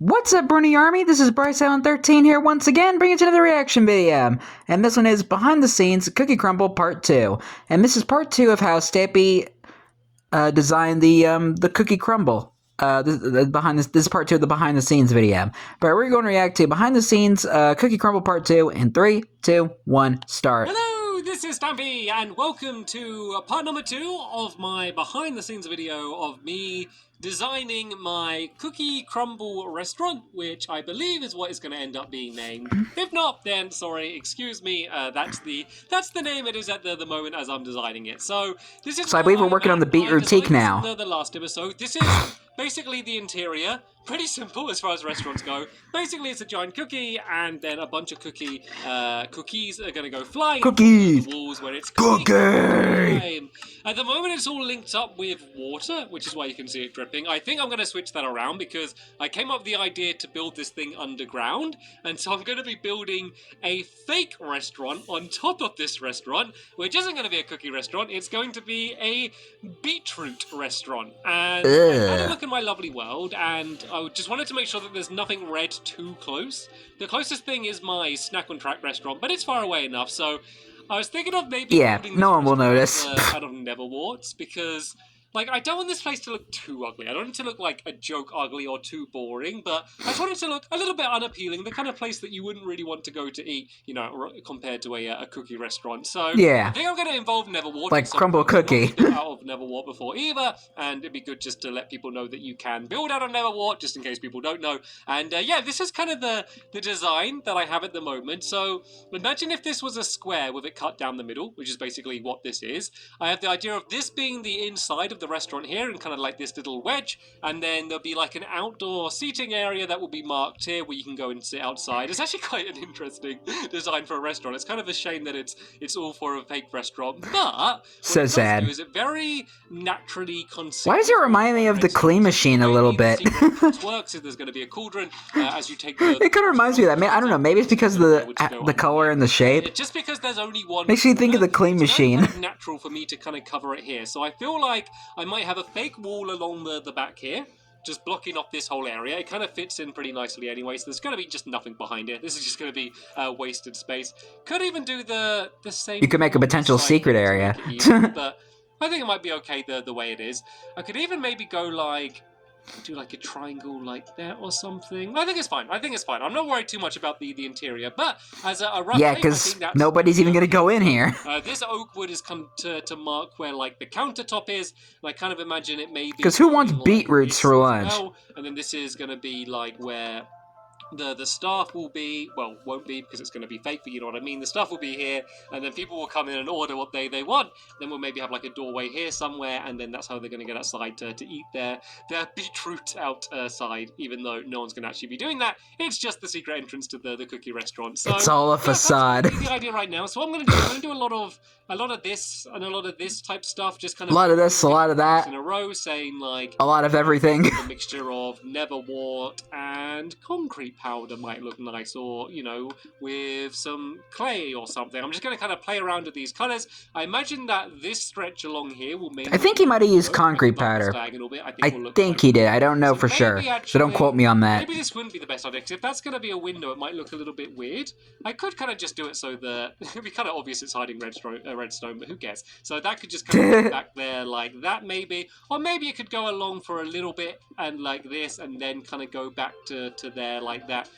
What's up, Brony Army? This is BryceAllen13 here once again, bringing you another reaction video. And this one is Behind the Scenes Cookie Crumble Part 2. And this is Part 2 of how Stampy designed the Cookie Crumble. This is Part 2 of the Behind the Scenes video. But we're going to react to Behind the Scenes Cookie Crumble Part 2 in 3, 2, 1, start. Hello, this is Stampy, and welcome to part number 2 of my behind the scenes video of me designing my Cookie Crumble restaurant, which I believe is what is going to end up being named. If not, then sorry, excuse me. That's the name it is at the moment as I'm designing it. So this is. So I believe we're working on the beetroot teak now. The last episode. This is basically the interior. Pretty simple as far as restaurants go. Basically, it's a giant cookie, and then a bunch of cookies are going to go flying off the walls where it's cookie time. At the moment, it's all linked up with water, which is why you can see it dripping. I think I'm going to switch that around because I came up with the idea to build this thing underground, and so I'm going to be building a fake restaurant on top of this restaurant, which isn't going to be a cookie restaurant. It's going to be a beetroot restaurant. And I had a look in my lovely world, and I just wanted to make sure that there's nothing red too close. The closest thing is my Snack on Track restaurant, but it's far away enough, so I was thinking of maybe building no one will notice. out of Neverwarts, because like, I don't want this place to look too ugly. I don't want it to look like a joke ugly or too boring, but I just want it to look a little bit unappealing, the kind of place that you wouldn't really want to go to eat, you know, compared to a cookie restaurant. So yeah, I think I'm going to involve Neverwart. Like Crumble Cookie. Out of Neverwart before either, and it'd be good just to let people know that you can build out of Neverwart, just in case people don't know. And yeah, this is kind of the design that I have at the moment. So imagine if this was a square with it cut down the middle, which is basically what this is. I have the idea of this being the inside of the restaurant here, and kind of like this little wedge, and then there'll be like an outdoor seating area that will be marked here where you can go and sit outside. It's actually quite an interesting design for a restaurant. It's kind of a shame that it's all for a fake restaurant, but so sad. Is it very naturally conceived. Why does it remind me of the Clean Machine a little bit? Works is there's going to be a cauldron as you take the, it kind of reminds me of that. I don't know. Maybe it's because of the color and the shape. Just because there's only one. Makes me think of the Clean Machine. It's kind of natural for me to kind of cover it here, so I feel like I might have a fake wall along the back here, just blocking off this whole area. It kind of fits in pretty nicely anyway, so there's going to be just nothing behind it. This is just going to be wasted space. Could even do the same. You could make a potential secret area. But I think it might be okay the way it is. I could even maybe go like, do like a triangle like that or something. I think it's fine. I'm not worried too much about the interior, but as a rough yeah, because nobody's even going to go in here. This oak wood has come to mark where like the countertop is, and I kind of imagine it may be... Because who wants beetroots for lunch? Well. And then this is going to be like where the staff will be, well, won't be because it's going to be fake, but you know what I mean. The staff will be here, and then people will come in and order what they want. Then we'll maybe have like a doorway here somewhere, and then that's how they're going to get outside to eat their beetroot outside, even though no one's going to actually be doing that. It's just the secret entrance to the cookie restaurant. So it's all a facade. That's the idea right now. So what I'm going to do, I'm going to do a lot of this and a lot of this type stuff, just kind of a lot of this, a lot of that in a row, saying like a lot of everything. A mixture of Neverwart and concrete powder might look nice, or you know, with some clay or something. I'm just going to kind of play around with these colors. I imagine that this stretch along here will mainly... I think he might have used concrete powder. I think he did. I don't know for sure, so don't quote me on that. Maybe this wouldn't be the best idea, because if that's going to be a window, it might look a little bit weird. I could kind of just do it so that it'd be kind of obvious it's hiding redstone, but who cares? So that could just kind of go back there like that, maybe, or maybe it could go along for a little bit and like this, and then kind of go back to there like that.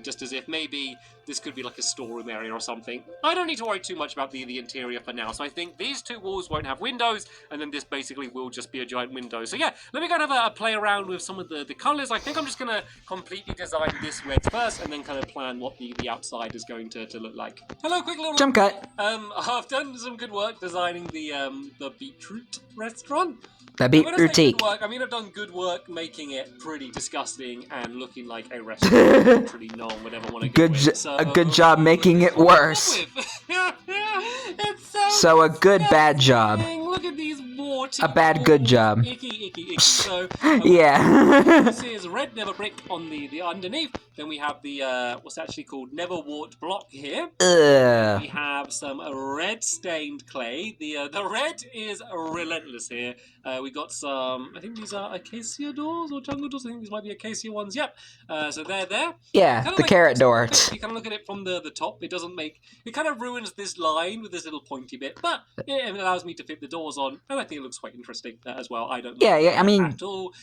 Just as if maybe this could be like a storeroom area or something. I don't need to worry too much about the interior for now, so I think these two walls won't have windows, and then this basically will just be a giant window. So yeah, let me go and have a play around with some of the colours. I think I'm just going to completely design this wedge first, and then kind of plan what the outside is going to look like. Hello, quick little... Jump cut. I've done some good work designing the beetroot restaurant. That beetroot teak. I mean, I've done good work making it pretty disgusting and looking like a restaurant. Pretty no one would ever want to go with. So, a good job making it worse. It's so a good bad job. Look at these naughty. A bad good job. Icky. So Yeah. this is red never brick on the underneath. Then we have the what's actually called never warped block here. Ugh. We have some red stained clay. The red is relentless here. We got some. I think these are acacia doors or jungle doors. I think these might be acacia ones. Yep. So they're there. Yeah, the carrot doors. If you kind of look at it from the top, it doesn't make. It kind of ruins this line with this little pointy bit, but it allows me to fit the doors on, and I think it looks quite interesting as well. I don't. Yeah, I mean. At all.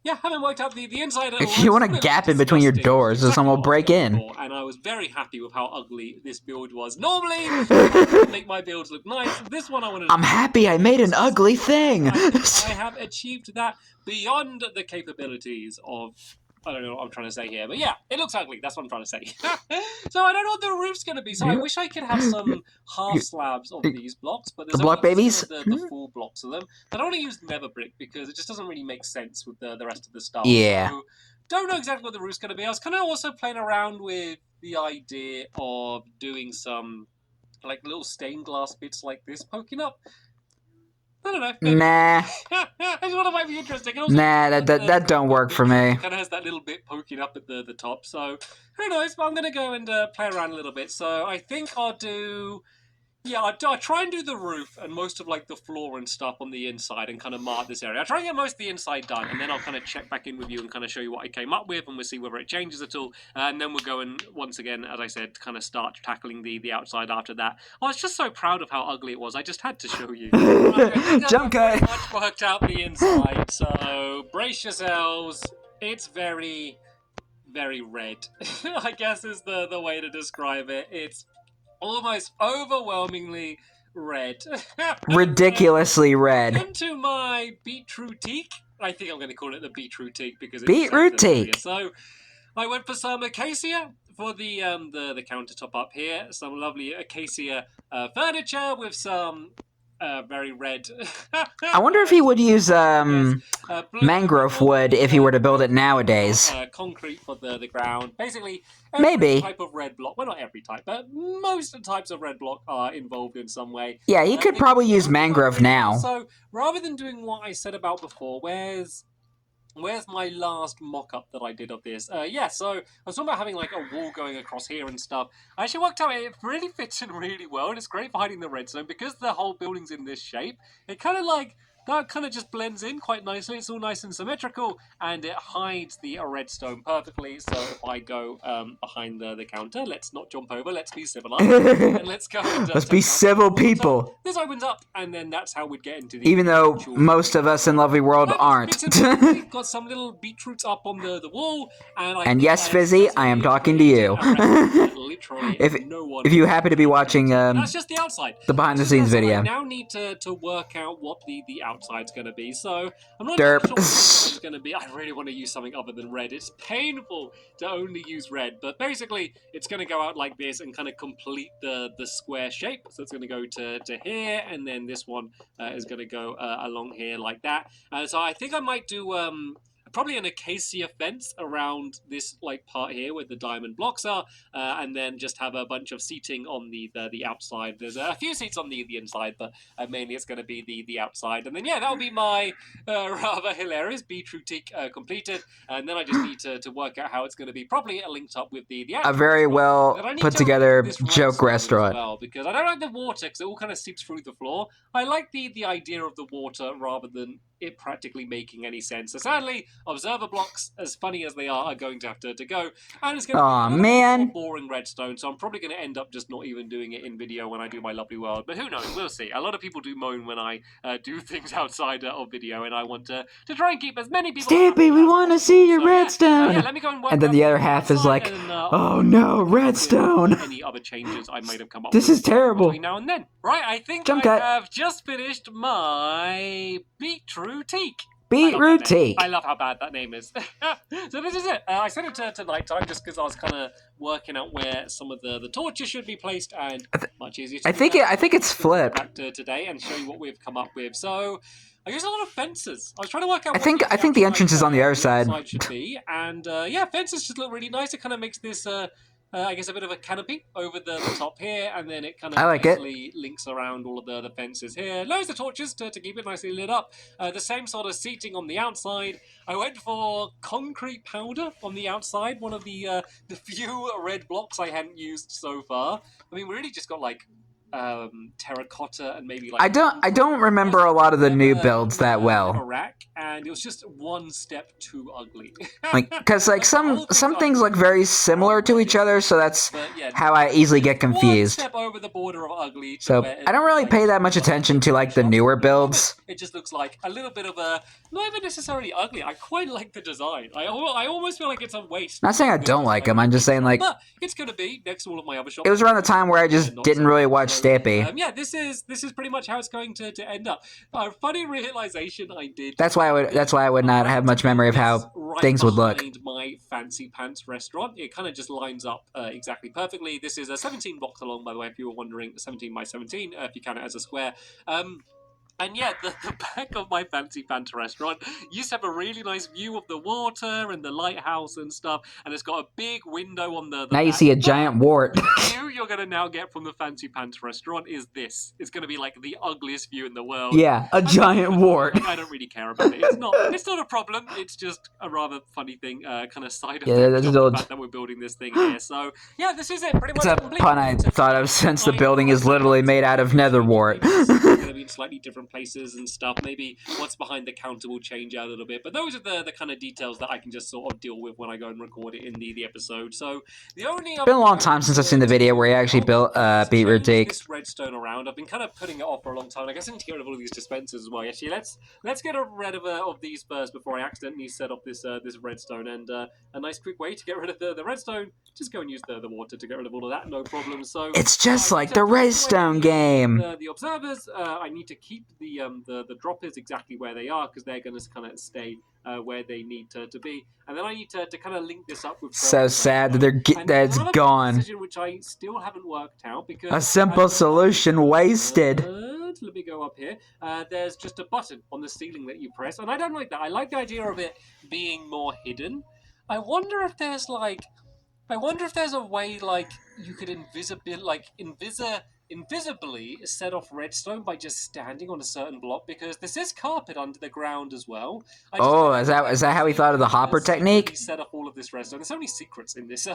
Yeah, haven't worked out the inside. If you want a gap in between your doors, so someone will break in. And I was very happy with how ugly this build was. Normally, I make my builds look nice. This one I wanted. I'm happy I made an ugly thing. I have achieved that beyond the capabilities of. I don't know what I'm trying to say here, but yeah, it looks ugly. That's what I'm trying to say. So I don't know what the roof's going to be. So I wish I could have some half slabs of these blocks, but there's the block babies, the full blocks of them. I don't want to use never brick because it just doesn't really make sense with the rest of the stuff. Yeah. So, don't know exactly what the roof's going to be. I was kind of also playing around with the idea of doing some like little stained glass bits like this poking up. I don't know. Maybe. Nah. I just thought it might be interesting. Nah, that don't work for me. It kind of has that little bit poking up at the top. So, who knows? But I'm going to go and play around a little bit. So, I think I'll do... Yeah, I'll try and do the roof and most of like the floor and stuff on the inside and kind of mark this area. I'll try and get most of the inside done and then I'll kind of check back in with you and kind of show you what I came up with and we'll see whether it changes at all. And then we'll go and once again, as I said, kind of start tackling the outside after that. I was just so proud of how ugly it was. I just had to show you. Jump cut. Much worked out the inside. So brace yourselves. It's very, very red. I guess is the way to describe it. It's almost overwhelmingly red. Ridiculously red. Into my beetrootique. I think I'm going to call it the beetrootique because it's beetrootique. So I went for some acacia for the countertop up here. Some lovely acacia furniture with some very red. I wonder if he would use mangrove wood if he were to build it nowadays. Concrete for the ground. Basically, maybe type of red block. Well, not every type, but most types of red block are involved in some way. Yeah, he could probably use mangrove now. So rather than doing what I said about before, where's my last mock-up that I did of this? Yeah, so I was talking about having like a wall going across here and stuff. I actually worked out it really fits in really well, and it's great for hiding the redstone because the whole building's in this shape. It kind of like that kind of just blends in quite nicely. It's all nice and symmetrical, and it hides the redstone perfectly. So if I go behind the counter, let's not jump over. Let's be civilized, and let's go. And, let's be civil people. So this opens up, and then that's how we'd get into the. Even though most of us in Lovely World aren't. We've got some little beetroots up on the wall, and yes, Fizzy, I am talking to you. Literally, if you happen to be watching that's just the outside. The behind the scenes video. I now need to work out what the outside's going to be. So I'm not Derp. sure what the outside's going to be. I really want to use something other than red. It's painful to only use red, but basically it's going to go out like this and kind of complete the square shape. So it's going to go to here, and then this one is going to go along here like that. So I think I might do probably an acacia fence around this like part here where the diamond blocks are, and then just have a bunch of seating on the outside. There's a few seats on the inside, but mainly it's going to be the outside. And then yeah, that'll be my rather hilarious beetrootique completed. And then I just need to work out how it's going to be properly linked up with the a very well put together joke restaurant. Well, because I don't like the water because it all kind of seeps through the floor. I like the idea of the water rather than it practically making any sense. So sadly, observer blocks, as funny as they are going to have to go. And it's going to be a boring redstone, so I'm probably going to end up just not even doing it in video when I do my lovely world. But who knows? We'll see. A lot of people do moan when I do things outside of video, and I want to try and keep as many people... Stampy, we want to see your redstone! Yeah, let me go and work and then the other half is like, oh no, redstone! Any other changes I might have come up with. This is terrible. Between now and then. Right, I think have just finished my beetrootique. Beetrootique. I love how bad that name is. So this is it. I set it to nighttime just because I was kind of working out where some of the torches should be placed, and much easier to I think it's flipped. Back to today and show you what we've come up with. So I use a lot of fences. I was trying to work out. I think the entrance is on the other side. Should be, and yeah, fences just look really nice. It kind of makes this I guess, a bit of a canopy over the top here, and then it kind of nicely links around all of the fences here. Loads of torches to keep it nicely lit up. The same sort of seating on the outside. I went for concrete powder on the outside, one of the few red blocks I hadn't used so far. I mean, we really just got like terracotta and maybe like I don't remember a lot of the new builds that well. Rack, and it was just one step too ugly. Like, because like some things look very similar to each other, so that's how I easily get confused. One step over the border of ugly. So I don't really pay that much attention to like the newer builds. It just looks like a little bit of a not even necessarily ugly. I quite like the design. I almost feel like it's a waste. Not saying I don't like them. I'm just saying like it's gonna be next to all of my other shops. It was around the time where I just didn't really watch Stampy. Yeah, this is pretty much how it's going to end up. Funny realization I did. That's why I would not have much memory of how things would look. My Fancy Pants restaurant, it kind of just lines up exactly perfectly. This is a 17 blocks along, by the way, if you were wondering, 17 by 17, if you count it as a square. And yeah, the back of my Fancy Pants restaurant used to have a really nice view of the water and the lighthouse and stuff, and it's got a big window on the now you see a giant wart. The view you're going to now get from the Fancy Pants restaurant is this. It's going to be like the ugliest view in the world. Yeah, a giant wart. I don't really care about it. It's not a problem. It's just a rather funny thing, kind of side effect of the fact that we're building this thing here. So yeah, this is it. Pretty much. It's a pun I thought of since the building is literally made out of nether wart. It's going to be in slightly different places and stuff. Maybe what's behind the counter will change out a little bit, but those are the kind of details that I can just sort of deal with when I go and record it in the episode. So the only it's been a long time since I've seen the video where he actually built beetroot take this redstone around. I've been kind of putting it off for a long time. I guess I need to get rid of all of these dispensers as well. Actually, let's get rid of these first before I accidentally set off this redstone. And a nice quick way to get rid of the redstone, just go and use the water to get rid of all of that. No problem. So it's just like the redstone game. The observers, I need to keep the droppers exactly where they are because they're going to kind of stay where they need to be, and then I need to kind of link this up with. So sad that it's gone. Decision which I still haven't worked out because a simple solution wasted. Let me go up here. There's just a button on the ceiling that you press, and I don't like that. I like the idea of it being more hidden. I wonder if there's a way like you could invisibly set off redstone by just standing on a certain block, because this is carpet under the ground as well. Is that how he thought of the hopper technique? Set off all of this redstone. There's so many secrets in this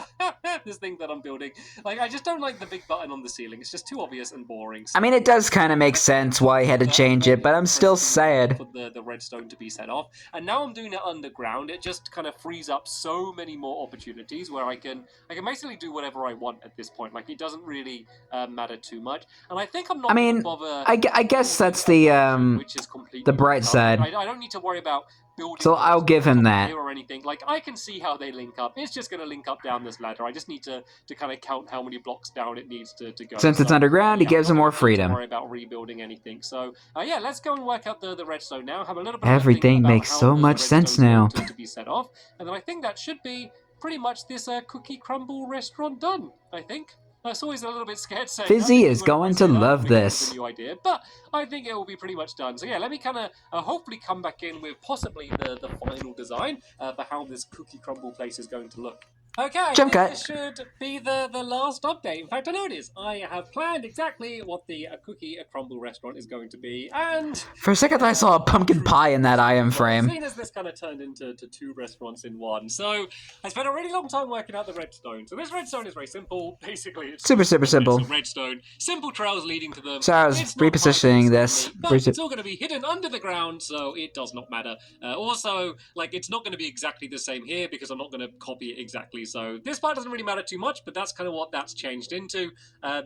this thing that I'm building. Like, I just don't like the big button on the ceiling. It's just too obvious and boring. So I mean, it does kind of make sense why he had to change it, but I'm still sad for the redstone to be set off. And now I'm doing it underground. It just kind of frees up so many more opportunities where I can basically do whatever I want at this point. Like, it doesn't really matter too much. And I think I'm not going to bother. I guess that's the bright side. I don't need to worry about building. So I'll give him that. Or anything. Like, I can see how they link up. It's just going to link up down this ladder. I just need to kind of count how many blocks down it needs to go. Since it's underground, he gives him more freedom. Don't worry about rebuilding anything. So yeah, let's go and work out the redstone now. Have a little bit. Everything makes so much sense now. To be set off, and then I think that should be pretty much this Cookie Crumble restaurant done. I think. I was always a little bit scared saying Fizzy is going to love this. A new idea, but I think it will be pretty much done. So yeah, let me kind of hopefully come back in with possibly the final design for how this Cookie Crumble place is going to look. Okay, this should be the last update. In fact, I know it is. I have planned exactly what the Cookie Crumble restaurant is going to be, and for a second I saw a pumpkin pie in that iron frame. Seeing as this kind of turned into two restaurants in one, so I spent a really long time working out the redstone. So this redstone is very simple. Basically, it's super simple. Redstone, simple trails leading to them. So I was repositioning this. But it's all going to be hidden under the ground, so it does not matter. Also, like, it's not going to be exactly the same here because I'm not going to copy it exactly. So this part doesn't really matter too much, but that's kind of what that's changed into.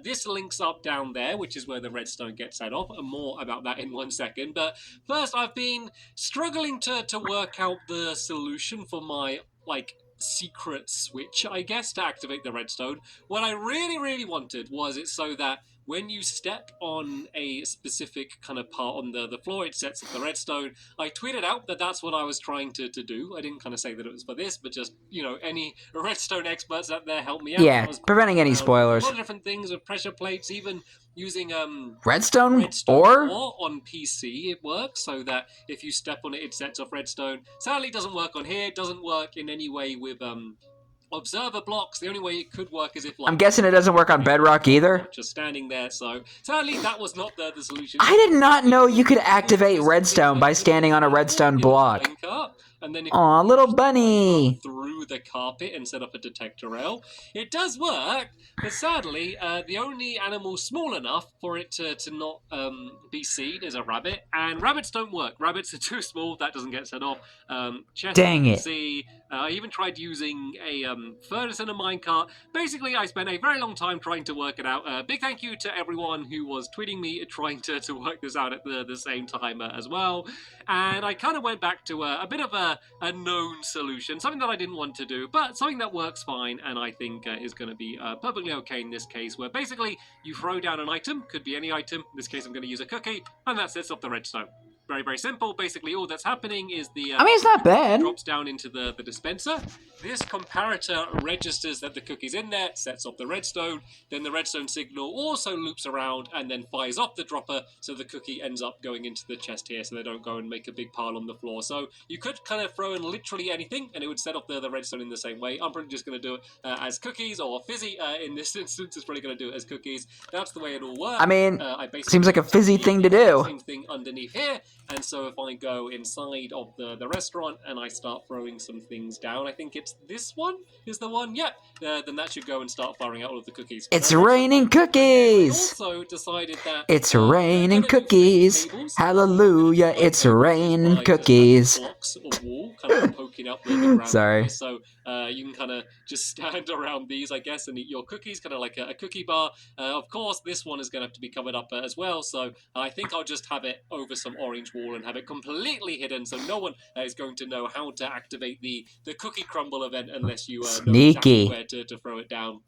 This links up down there, which is where the redstone gets set off, and more about that in 1 second. But first, I've been struggling to work out the solution for my, like, secret switch, I guess, to activate the redstone. What I really wanted was it so that when you step on a specific kind of part on the floor, it sets up the redstone. I tweeted out that that's what I was trying to do. I didn't kind of say that it was for this, but just, you know, any redstone experts out there help me out. Yeah, preventing any spoilers. A lot of different things with pressure plates, even using redstone ore on PC. It works so that if you step on it, it sets off redstone. Sadly, it doesn't work on here. It doesn't work in any way with observer blocks. The only way it could work is if, like, I'm guessing it doesn't work on bedrock either. Just standing there. So sadly, that was not the solution. I did not know you could activate redstone by standing on a redstone block. And then Aw, little bunny. Through the carpet and set up a detector rail. It does work, but sadly, the only animal small enough for it to not be seen is a rabbit. And rabbits don't work. Rabbits are too small. That doesn't get set off. Dang it. See, I even tried using a furnace and a minecart. Basically, I spent a very long time trying to work it out. Big thank you to everyone who was tweeting me trying to work this out at the same time as well. And I kind of went back to a bit of a known solution, something that I didn't want to do, but something that works fine, and I think is going to be perfectly okay in this case, where basically you throw down an item, could be any item, in this case I'm going to use a cookie, and that sets off the redstone. Very, very simple. Basically, all that's happening is the I mean, it's not bad. Drops down into the dispenser. This comparator registers that the cookie's in there, sets off the redstone. Then the redstone signal also loops around and then fires off the dropper, so the cookie ends up going into the chest here, so they don't go and make a big pile on the floor. So you could kind of throw in literally anything, and it would set off the redstone in the same way. I'm probably just going to do it as cookies, or Fizzy in this instance is probably going to do it as cookies. That's the way it all works. I mean, seems like a Fizzy thing to do. Same thing underneath here. And so if I go inside of the restaurant and I start throwing some things down, I think it's this one is the one, yep, then that should go and start firing out all of the cookies. It's raining cookies! I also decided that it's raining cookies! Hallelujah, it's raining cookies! Blocks of wall kind of poking up the ground. Sorry. So you can kind of just stand around these, I guess, and eat your cookies, kind of like a cookie bar. Of course, this one is going to have to be covered up as well, so I think I'll just have it over some orange wall and have it completely hidden, so no one is going to know how to activate the cookie crumble event unless you know exactly where to throw it down.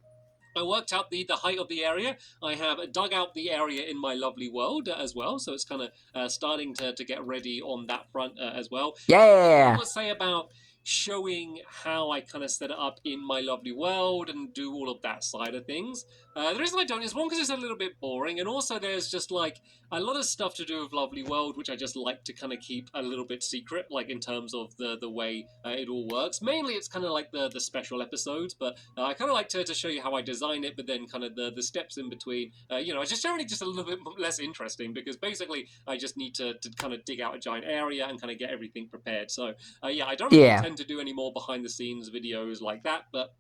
I worked out the height of the area. I have dug out the area in my lovely world as well, so it's kind of starting to get ready on that front as well. Yeah! I would say about showing how I kind of set it up in my lovely world and do all of that side of things. The reason I don't is one, because it's a little bit boring, and also there's just like a lot of stuff to do with lovely world which I just like to kind of keep a little bit secret, like in terms of the way it all works. Mainly it's kind of like the special episodes, but I kind of like to show you how I design it, but then kind of the steps in between, it's just generally just a little bit less interesting, because basically I just need to kind of dig out a giant area and kind of get everything prepared. So I don't really intend to do any more behind the scenes videos like that, but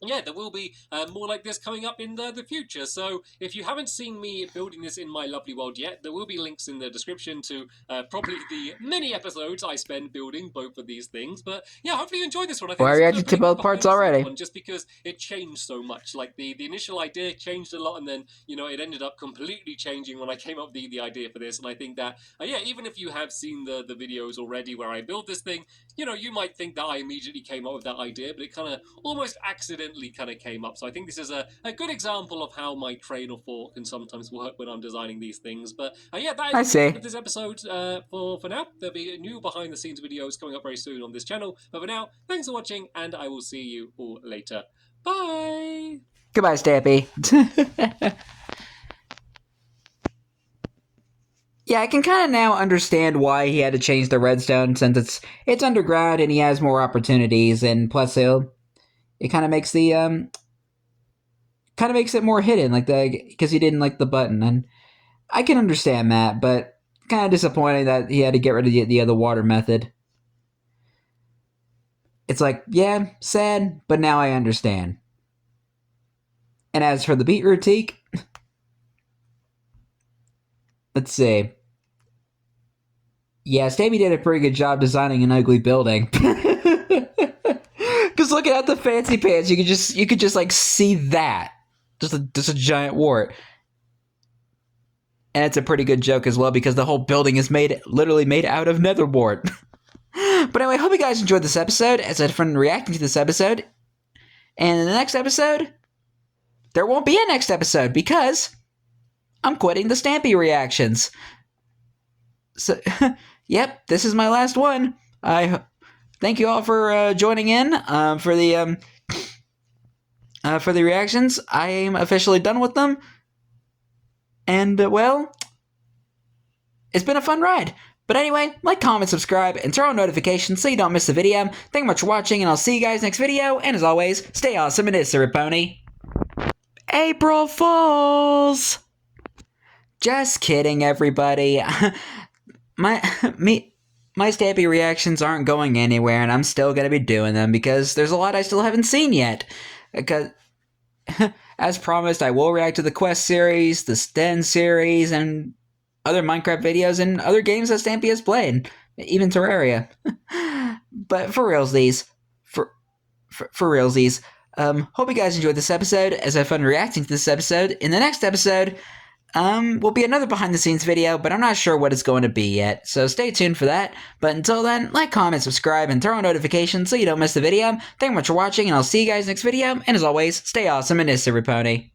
yeah, there will be more like this coming up in the future. So if you haven't seen me building this in my lovely world yet, there will be links in the description to probably the many episodes I spend building both of these things. But yeah, hopefully you enjoyed this one. I think well, you're to both parts already. Just because it changed so much. Like the initial idea changed a lot, and then it ended up completely changing when I came up with the idea for this. And I think that even if you have seen the videos already where I build this thing, you might think that I immediately came up with that idea, but it kind of almost accidentally kind of came up. So I think this is a good example of how my train of thought can sometimes work when I'm designing these things. But that is it for this episode for now. There'll be new behind the scenes videos coming up very soon on this channel. But for now, thanks for watching, and I will see you all later. Bye! Goodbye, Stampy. Yeah, I can kind of now understand why he had to change the redstone, since it's underground and he has more opportunities, and plus it kind of makes it more hidden, like because he didn't like the button, and I can understand that, but kind of disappointing that he had to get rid of the other water method. It's like, yeah, sad, but now I understand. And as for the beetroot teak, let's see. Yeah, Stampy did a pretty good job designing an ugly building. Because looking at the fancy pants, you could just like see that, just a giant wart. And it's a pretty good joke as well, because the whole building is literally made out of nether wart. But anyway, I hope you guys enjoyed this episode, as I had fun reacting to this episode. And in the next episode, there won't be a next episode, because I'm quitting the Stampy reactions. So, yep, this is my last one. Thank you all for joining in for the reactions. I am officially done with them. And, well, it's been a fun ride. But anyway, like, comment, subscribe, and turn on notifications so you don't miss the video. Thank you much for watching, and I'll see you guys next video. And as always, stay awesome and it's a pony. April Fools! Just kidding, everybody. My Stampy reactions aren't going anywhere, and I'm still gonna be doing them because there's a lot I still haven't seen yet. Because, as promised, I will react to the Quest series, the Sten series, and other Minecraft videos and other games that Stampy has played, even Terraria. But for realsies, hope you guys enjoyed this episode, as I had fun reacting to this episode. In the next episode, will be another behind-the-scenes video, but I'm not sure what it's going to be yet, so stay tuned for that. But until then, like, comment, subscribe, and turn on notifications so you don't miss the video. Thank you much for watching, and I'll see you guys next video, and as always, stay awesome and it's a pony.